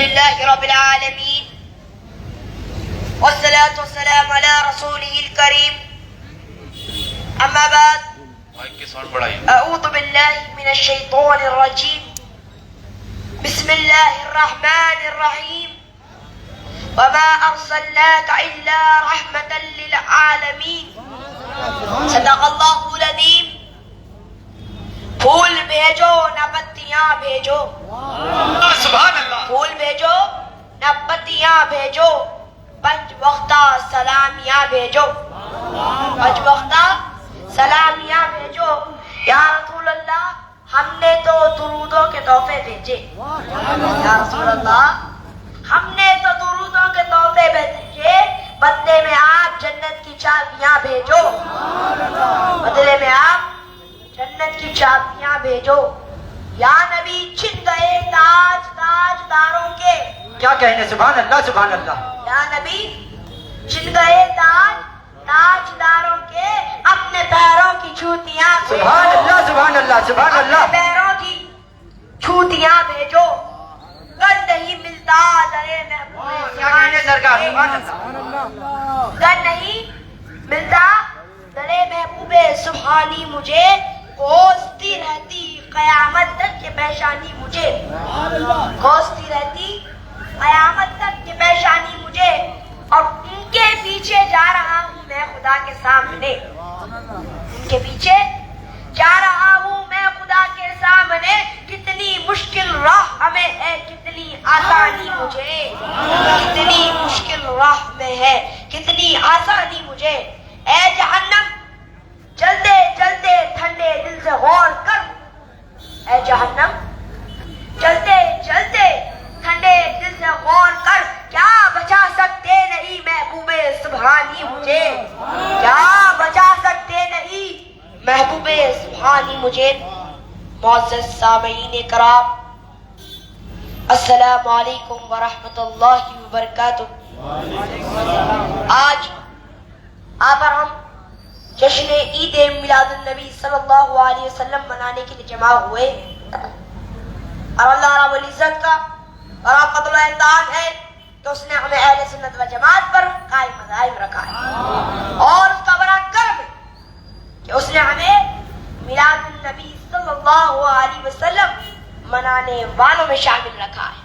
لله رب العالمين والصلاة والسلام على رسوله الكريم أما بعد أعوذ بالله من الشيطان الرجيم بسم الله الرحمن الرحيم وما أرسلناك إلا رحمة للعالمين صدق اللہ العظیم. پھول بھیجو نہ پتیاں بھیجو، سبحان اللہ. پھول بھیجو نہ پتیاں بھیجو، پنج وقتہ سلامیاں بھیجو، پنج وقتہ سلامیاں بھیجو. یا رسول اللہ ہم نے تو درودوں کے تحفے بھیجے، یا رسول اللہ ہم نے تو درودوں کے تحفے بھیجے، بدلے میں آپ جنت کی چابیاں بھیجو، بدلے میں آپ جنت کی چابیاں بھیجو. یا نبی چھن گئے تاج تاجداروں کے، کیا کہنے، سبحان اللہ سبحان اللہ. یا نبی چھن گئے تاج تاجداروں کے، اپنے پیروں کی چھوتیاں سبحان اللہ سبحان اللہ سبحان اللہ. اپنے پیروں کی چھوتیاں بھیجو. گر نہیں ملتا درے محبوب کیا کہنے سرکار، سبحان اللہ. گر نہیں ملتا درے محبوب سبحانی مجھے، کوستی رہتی قیامت تک یہ پیشانی مجھے، کوستی رہتی قیامت تک یہ پیشانی مجھے. اور ان کے پیچھے جا رہا ہوں میں خدا کے سامنے، ان کے پیچھے جا رہا ہوں میں خدا کے سامنے. کتنی مشکل راہ ہمیں ہے، کتنی آسانی مجھے، کتنی مشکل راہ میں ہے، کتنی آسانی مجھے. اے جہنم جلدے جلدے ٹھنڈے دل سے غور کر، اے جہنم جلدے جلدے ٹھنڈے دل سے غور کر. کیا بچا سکتے نہیں محبوب سبحانی مجھے، کیا بچا سکتے نہیں محبوب سبحانی مجھے. معزز سامعین کرام، السلام علیکم ورحمۃ اللہ وبرکاتہ. آج آپ اور ہم جشن عید میلاد النبی صلی اللہ علیہ وسلم منانے کے لیے جمع ہوئے، اور اللہ رب العزت کا بڑا فضل و احسان ہے کہ اس نے ہمیں اہل سنت و جماعت پر قائم دائم رکھا ہے، اور اس کا بڑا کرم ہے کہ اس نے ہمیں میلاد النبی صلی اللہ علیہ وسلم منانے والوں میں شامل رکھا ہے.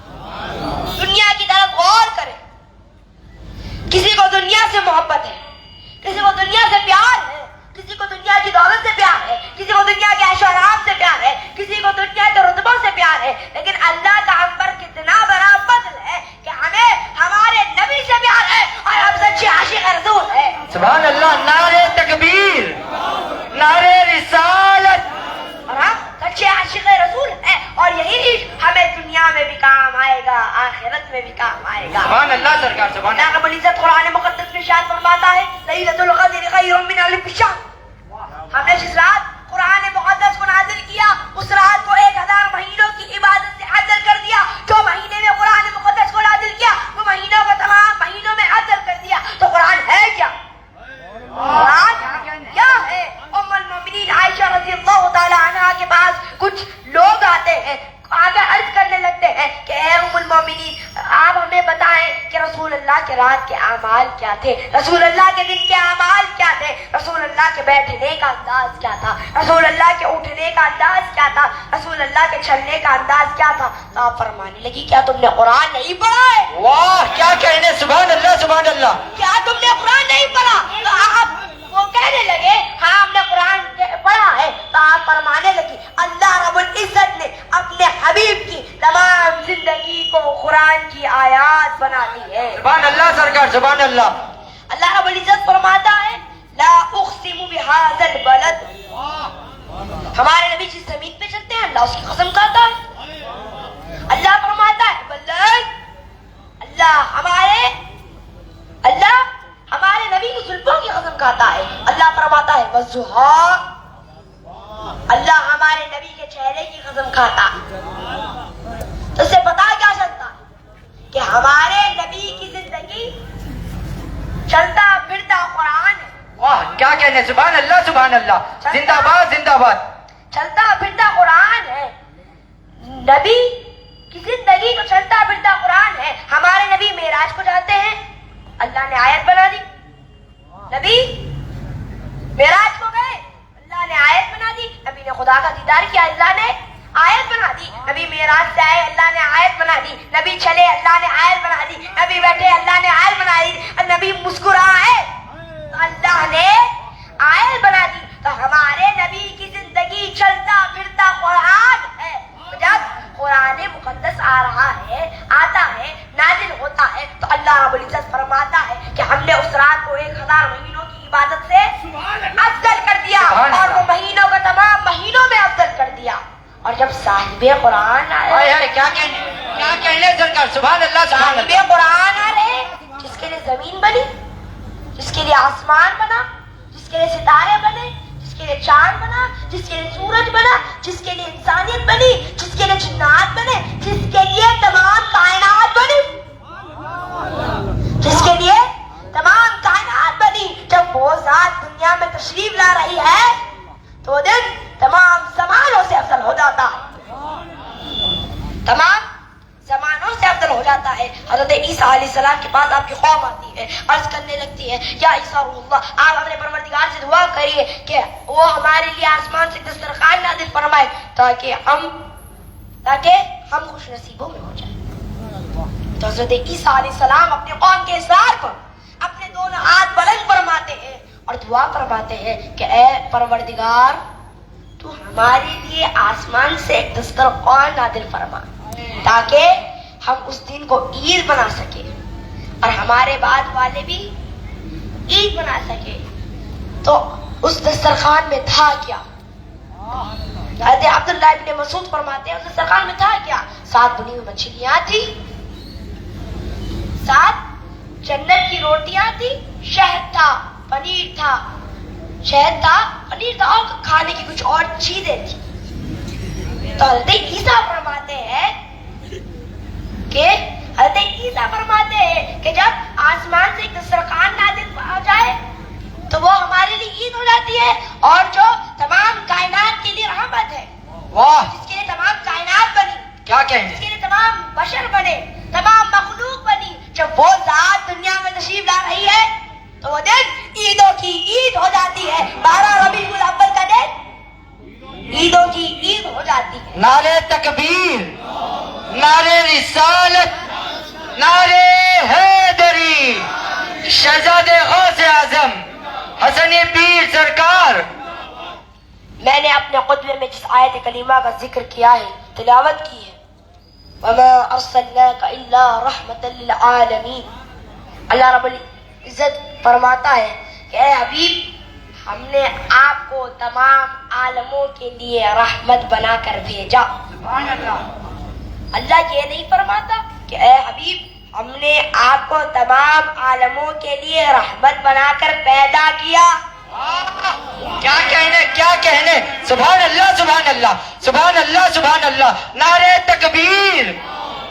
دنیا کی طرف غور کریں، کسی کو دنیا سے محبت ہے، کسی کو دنیا سے پیار ہے، کسی کو دنیا کی دولت سے پیار ہے، کسی کو دنیا کے عیش و آرام سے پیار ہے، کسی کو دنیا کے رتبوں سے پیار ہے. لیکن اللہ کا ہم پر کتنا بڑا فضل ہے کہ ہمیں ہمارے نبی سے پیار ہے اور ہم سچے عاشق رسول ہیں. سبحان اللہ. نعرہ تکبیر، نعرہ رسالت. اور ہم سچے عاشق رسول ہیں، اور یہی ہمیں دنیا میں بھی کام آئے گا، آخرت میں بھی کام آئے گا. سبحان اللہ سرکار، سبحان اللہ اللہ. رب العزت قرآن مقدس میں ارشاد فرماتا ہے لیلۃ القدر خیر من الف شہر. ہم نے جس رات قرآن مقدس کو نازل کیا، اس رات کو 1000 مہینوں کی عبادت سے افضل کر دیا. جو مہینے میں قرآن مقدس کو نازل کیا، وہ مہینوں کو تمام مہینوں میں افضل کر دیا. تو قرآن ہے کیا؟ قرآن کیا ہے؟ ام المومنین عائشہ رضی اللہ تعالی عنہا کے پاس کچھ لوگ آتے ہیں، آگے عرض کرنے لگتے ہیں کہ اے ام المومنین آپ ہمیں بتائیں کہ رسول اللہ کے رات کے اعمال کیا تھے، رسول اللہ کے دن کے اعمال کیا تھے، رسول اللہ کے بیٹھنے کا انداز کیا تھا، رسول اللہ کے اٹھنے کا انداز کیا تھا، رسول اللہ کے چلنے کا انداز کیا تھا. تو آپ فرمانے لگی کیا تم نے قرآن نہیں پڑھا ہے؟ واہ کیا کہنے، سبحان اللہ سبحان اللہ. کیا تم نے قرآن نہیں پڑھا؟ تو آپ وہ کہنے لگے ہاں ہم نے قرآن پڑھا ہے. تو آپ فرمانے لگی اللہ رب العزت نے اپنے حبیب کی تمام زندگی کو قرآن کی آیات بنا دی ہے. سبحان اللہ سرکار، سبحان اللہ. اللہ رب العزت فرماتا ہے لا اقسم بهذا البلد. ہمارے نبی جس زمین پہ چلتے ہیں اللہ اس کی قسم کھاتا ہے. اللہ فرماتا ہے بلد، اللہ ہمارے نبی کی زلفوں کی قسم کھاتا ہے. اللہ فرماتا ہے والضحیٰ، اللہ ہمارے نبی کے چہرے کی قسم کھاتا ہے. تو اسے پتا کیا چلتا کہ ہمارے نبی کی زندگی چلتا پھرتا قرآن ہے. واہ کیا کہنے، سبحان اللہ سبحان اللہ. زندہ باد زندہ باد. چلتا پھرتا قرآن ہے. نبی کی زندگی کو چلتا پھرتا قرآن ہے. ہمارے نبی معراج کو جاتے ہیں, اللہ نے آیت بنا دی. نبی معراج کو گئے, اللہ نے آیت بنا دی. نبی نے خدا کا دیدار کیا, اللہ نے آیت بنا دی. نبی معراج سے آئے, اللہ نے آیت بنا دی. نبی چلے, اللہ نے آیت بنا دی. نبی بیٹھے, اللہ نے آیت بنا دی. نبی مسکرائے, اللہ نے آیت بنا دی. تو ہمارے نبی کی زندگی چلتا پھرتا قرآن ہے. جب قرآن مقدس آ رہا ہے, آتا ہے, نازل ہوتا ہے, تو اللہ رب العزت فرماتا ہے کہ ہم نے اس رات کو 1000 مہینوں کی عبادت سے افضل کر دیا, اور وہ مہینوں کو تمام مہینوں میں افضل کر دیا. اور جب صاحب قرآن آئے, کیا کہنے سرکار, سبحان اللہ سبحان صاحب اللہ. قرآن آ رہے, جس کے لیے زمین بنی, جس کے لیے آسمان بنا, جس کے لیے ستارے بنے, جس کے لیے چاند بنا, جس کے لیے سورج بنا, جس کے لیے انسانیت بنی, جس کے لیے جنات بنے, جس کے لیے تمام کائنات بنی, جس کے لیے تمام کائنات بنی. جب وہ ذات دنیا میں تشریف لا رہی ہے تو وہ دن تمام زمانوں سے افضل ہو جاتا ہے, تمام زمانوں سے افضل ہو جاتا ہے. حضرت عیسیٰ علیہ السلام کے پاس آپ کی قوم آتی ہے, عرض کرنے لگتی ہے, یا عیسیٰ روح اللہ, آپ اپنے پروردگار سے دعا کریے کہ وہ ہمارے لیے آسمان سے دسترخوان نازل فرمائے تاکہ ہم خوش نصیبوں میں ہو جائیں. تو حضرت عیسیٰ علیہ السلام اپنے قوم کے اصرار پر اپنے دونوں ہاتھ بلند فرماتے ہیں اور دعا فرماتے ہیں کہ اے پروردگار, تو ہمارے لیے آسمان سے ایک دسترخوان نازل فرما تاکہ ہم اس دن کو عید بنا سکے اور ہمارے بعد والے بھی عید بنا سکے. تو اس دسترخوان میں تھا کیا؟ حضرت عبداللہ ابن مسعود فرماتے ہیں اس دسترخوان میں تھا کیا؟ 7 بنی ہوئی مچھلیاں تھی, 7 جنت کی روٹیاں تھی, شہد تھا, پنیر تھا, شہد تھا, پنیر تھا, اور کھانے کی کچھ اور چیزیں تھی. تو حضرت عیسیٰ فرماتے ہیں کہ جب آسمان سے ایک دسترخوان نازل ہو جائے تو وہ ہمارے لیے عید ہو جاتی ہے, اور جو تمام کائنات کے لیے رحمت ہے, واہ, جس کے لیے تمام کائنات بنی, کیا کہنے. جس کے لیے تمام بشر بنے, تمام مخلوق بنی. جب وہ ذات دنیا میں تشریف لا رہی ہے تو وہ دن عیدوں کی عید ہو جاتی ہے. 12 ربیع الاول کا دن عیدوں کی عید ہو جاتی ہے. نعرے تکبیر, نعرے رسالت, نعرے حیدری, شہزادے غوث اعظم حسن پیر سرکار. میں نے اپنے خطبے میں جس آیت کلیمہ کا ذکر کیا ہے, تلاوت کی ہے, وَمَا أَرْسَلْنَاكَ إِلَّا رَحْمَةً لِلْعَالَمِينَ. اللہ رب العزت فرماتا ہے کہ اے حبیب, ہم نے آپ کو تمام عالموں کے لیے رحمت بنا کر بھیجا. اللہ یہ نہیں فرماتا کہ اے حبیب, ہم نے آپ کو تمام عالموں کے لیے رحمت بنا کر پیدا کیا. کیا کہنے, سبحان اللہ سبحان اللہ سبحان اللہ سبحان اللہ. نعرے تکبیر,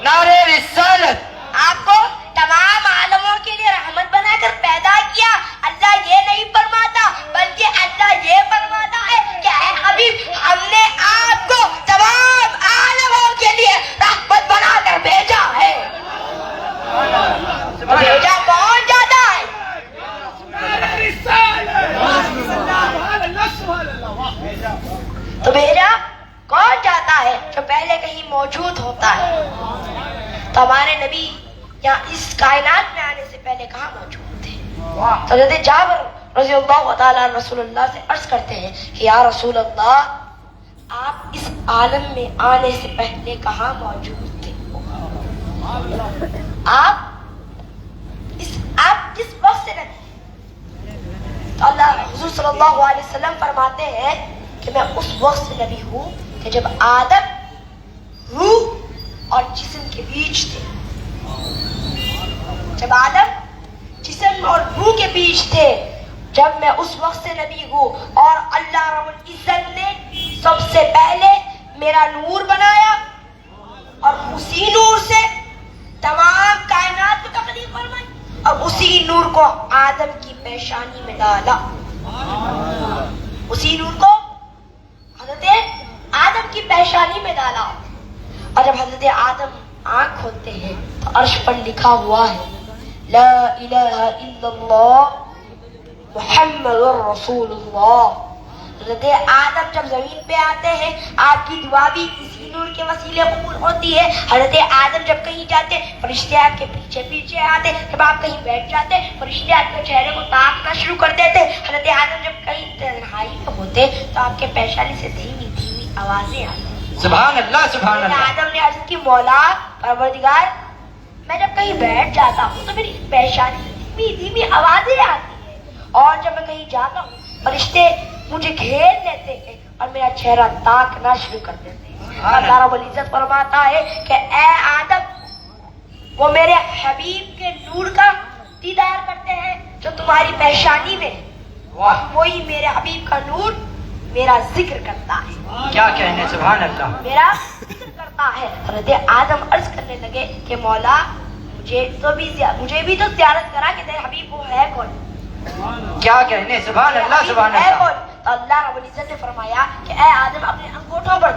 نعرے رسالت. آپ کو تمام عالموں کے لیے رحمت بنا کر پیدا کیا. اللہ یہ نہیں فرماتا, بلکہ اللہ یہ فرماتا ہے کہ اے حبیب, ہم نے آپ کو تمام عالموں کے لیے رحمت بنا کر بھیجا ہے. بھیجا کون جاتا ہے؟ تو بھیجا کون جاتا ہے؟ جو پہلے کہیں موجود ہوتا ہے. تو ہمارے نبی یہاں اس کائنات میں آنے سے پہلے کہاں موجود تھے؟ تو حضرت جابر رضی اللہ تعالیٰ رسول اللہ سے عرض کرتے ہیں کہ یا رسول اللہ, آپ اس عالم میں آنے سے پہلے کہاں موجود تھے؟ آپ کس وقت سے نبی؟ تو اللہ حضور صلی اللہ علیہ وسلم فرماتے ہیں کہ میں اس وقت سے نبی ہوں کہ جب آدم روح اور جسم کے بیچ تھے. جب آدم جسم اور روح کے بیچ تھے, جب میں اس وقت سے نبی ہوں. اور اللہ رب العزت نے سب سے پہلے میرا نور بنایا اور اسی نور سے تمام کائنات کو تخلیق فرمائی, اور اسی نور کو آدم کی پیشانی میں ڈالا. اسی نور کو حضرت آدم کی پیشانی میں ڈالا. اور جب حضرت آدم آنکھ کھولتے ہیں تو عرش پر لکھا ہوا ہے لا الہ الا اللہ محمد رسول اللہ. حضرت آدم جب زمین پہ آتے ہیں آپ کی دعا بھی اسی نور کے وسیلے قبول ہوتی ہے. حضرت آدم جب کہیں جاتے فرشتے آپ کے پیچھے پیچھے آتے. جب آپ کہیں بیٹھ جاتے فرشتے آپ کے چہرے کو تاکنا شروع کر دیتے. حضرت آدم جب کہیں تنہائی میں ہوتے تو آپ کے پیشانی سے دھیمی دھیمی آوازیں آتی. سبحان اللہ سبحان حضرت اللہ. آدم نے عرض کی مولا پروردگار میں جب کہیں بیٹھ جاتا ہوں تو میری پیشانی سے دھیمی دھیمی آوازیں آتی ہیں اور جب میں کہیں جاتا ہوں فرشتے مجھے گھیر لیتے ہیں اور میرا چہرہ تاکنا شروع کر دیتے ہیں. اللہ رب العزت فرماتا ہے کہ اے آدم وہ میرے حبیب کے نور کا دیدار کرتے ہیں جو تمہاری پیشانی میں اور وہی میرے حبیب کا نور میرا ذکر کرتا ہے. کیا کہنے سبحان اللہ. میرا ذکر کرتا ہے. حضرت آدم عرض کرنے لگے کہ مولا مجھے بھی تو زیارت کرا کہ تیرے حبیب وہ ہے کون. کیا کہنے سبحان اللہ سبحان ہے اللہ. کون؟ تو اللہ رب العزت نے فرمایا کہ اے آدم اپنے انگوٹھوں پر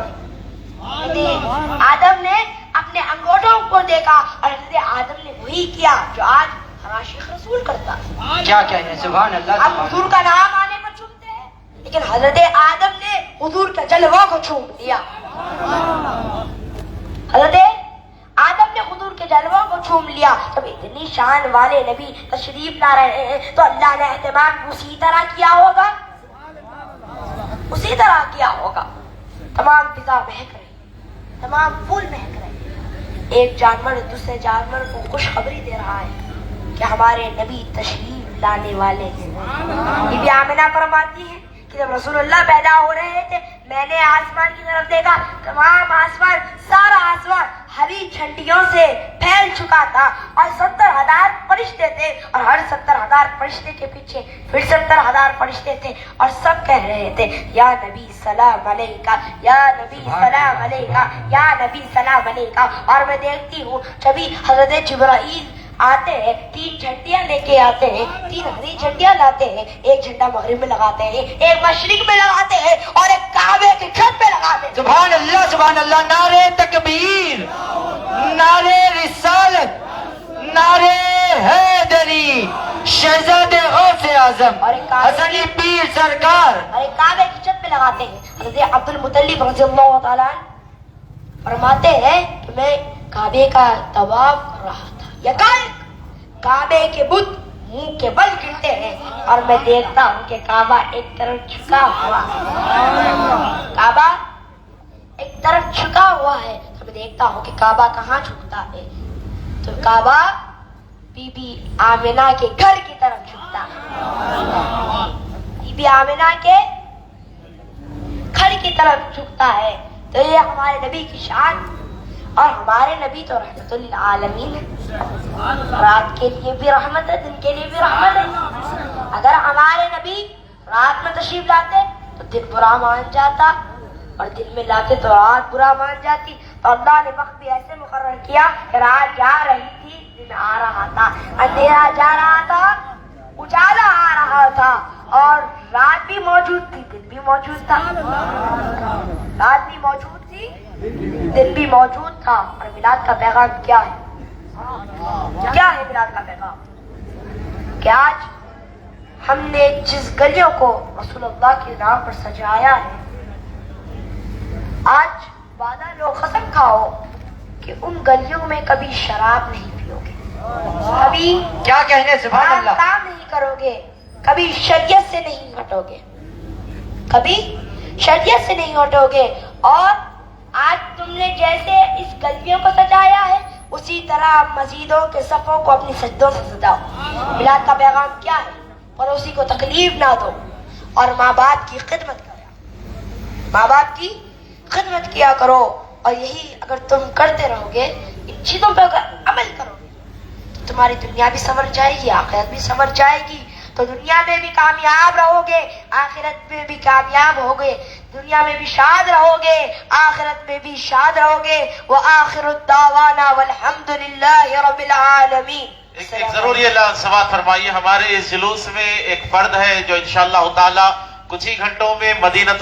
دیکھ. آدم نے اپنے انگوٹھوں کو دیکھا اور حضرت آدم نے وہی کیا جو آج ہمارا شیخ رسول کرتا ہے. کیا کہنے سبحان اللہ. اب حضور کا نام آنے پر چھومتے ہیں لیکن حضرت آدم نے حضور کے جلوہ کو چھوم لیا. حضرت آدم نے حضور کے جلووں کو چھوم لیا. جب اتنی شان والے نبی تشریف لا رہے ہیں تو اللہ نے اہتمام اسی طرح کیا ہوگا. تمام فضا مہک رہی, تمام پھول مہک رہے. ایک جانور دوسرے جانور کو خوشخبری دے رہا ہے کہ ہمارے نبی تشریف لانے والے ہیں. بی بی آمنہ فرماتی ہے کہ جب رسول اللہ پیدا ہو رہے تھے میں نے آسمان کی طرف دیکھا. تمام آسمان, سارا آسمان ہری جھنڈیوں سے پھیل چکا تھا اور 70,000 فرشتے تھے اور ہر 70,000 فرشتے کے پیچھے پھر 70,000 فرشتے تھے اور سب کہہ رہے تھے یا نبی سلام علیکہ, یا نبی سلام علیکہ, یا نبی سلام علیکہ. اور میں دیکھتی ہوں جبھی حضرت جبرائیل آتے ہیں 3 جھنڈیاں لے کے آتے ہیں, 3 ہری جھنڈیاں لاتے ہیں. ایک جھنڈا مغرب میں لگاتے ہیں, ایک مشرق میں لگاتے ہیں اور ایک کعبے کی چھت پہ لگاتے ہیں. سبحان اللہ سبحان اللہ. نعرے تکبیر, نعرے رسالت, نعرے حیدری, شہزادے غوث اعظم حسنی پیر سرکار. اور ایک کعبے کی چھت پہ لگاتے ہیں. حضرت عبد المطلب رضی اللہ تعالیٰ عنہ فرماتے ہیں کہ میں کعبے کا طواف کر رہا تھا, کعبے کے بت منہ کے بل گرتے ہیں اور میں دیکھتا ہوں کہ کعبہ ایک طرف جھکا ہوا ہے. کعبہ ایک طرف جھکا ہوا ہے تو میں دیکھتا ہوں کہ کعبہ کہاں جھکتا ہے. تو کعبہ بی بی آمنہ کے گھر کی طرف جھکتا ہے. بی بی آمنہ کے گھر کی طرف جھکتا ہے. تو یہ ہمارے نبی کی شان, اور ہمارے نبی تو رحمت للعالمین ہے. رات کے لیے بھی رحمت ہے, دن کے لیے بھی رحمت ہے. اگر ہمارے نبی رات میں تشریف لاتے تو دن برا مان جاتا اور دن میں لاتے تو رات برا مان جاتی. تو اللہ نے وقت بھی ایسے مقرر کیا کہ رات جا رہی تھی, دن آ رہا تھا, اندھیرا جا رہا تھا, اجالا آ رہا تھا, اور رات بھی موجود تھی, دن بھی موجود تھا. رات بھی موجود تھی, دن بھی موجود تھا. اور میلاد کا پیغام کیا ہے؟ کیا ہے میلاد کا پیغام؟ کہ آج ہم نے جس گلیوں کو رسول اللہ کے نام پر سجایا ہے, آج وعدہ لو قسم کھاؤ کہ ان گلیوں میں کبھی شراب نہیں پیو گے, کبھی کیا کہنے سبحان اللہ. کام نہیں کرو گے, کبھی شریعت سے نہیں ہٹو گے, کبھی شریعت سے نہیں ہٹو گے. اور آج تم نے جیسے اس گلیوں کو سجایا ہے اسی طرح مسجدوں کے صفوں کو اپنی سجدوں سے سجاؤ. میلاد کا پیغام کیا ہے؟ پڑوسی کو تکلیف نہ دو اور ماں باپ کی خدمت کرو, ماں باپ کی خدمت کیا کرو. اور یہی اگر تم کرتے رہو گے, ان چیزوں پہ اگر عمل کرو گے تو تمہاری دنیا بھی سنور جائے گی, آخرت بھی سنور جائے گی. تو دنیا میں بھی کامیاب رہو گے, آخرت میں بھی کامیاب ہوگے. دنیا میں بھی شاد رہو گے, آخرت میں بھی شاد رہو گے. وآخر الدعوانا والحمد للہ رب العالمین. ایک ضرور یہ سماعت فرمائیے, ہمارے اس جلوس میں ایک فرد ہے جو انشاءاللہ تعالی کچھ ہی گھنٹوں میں مدینہ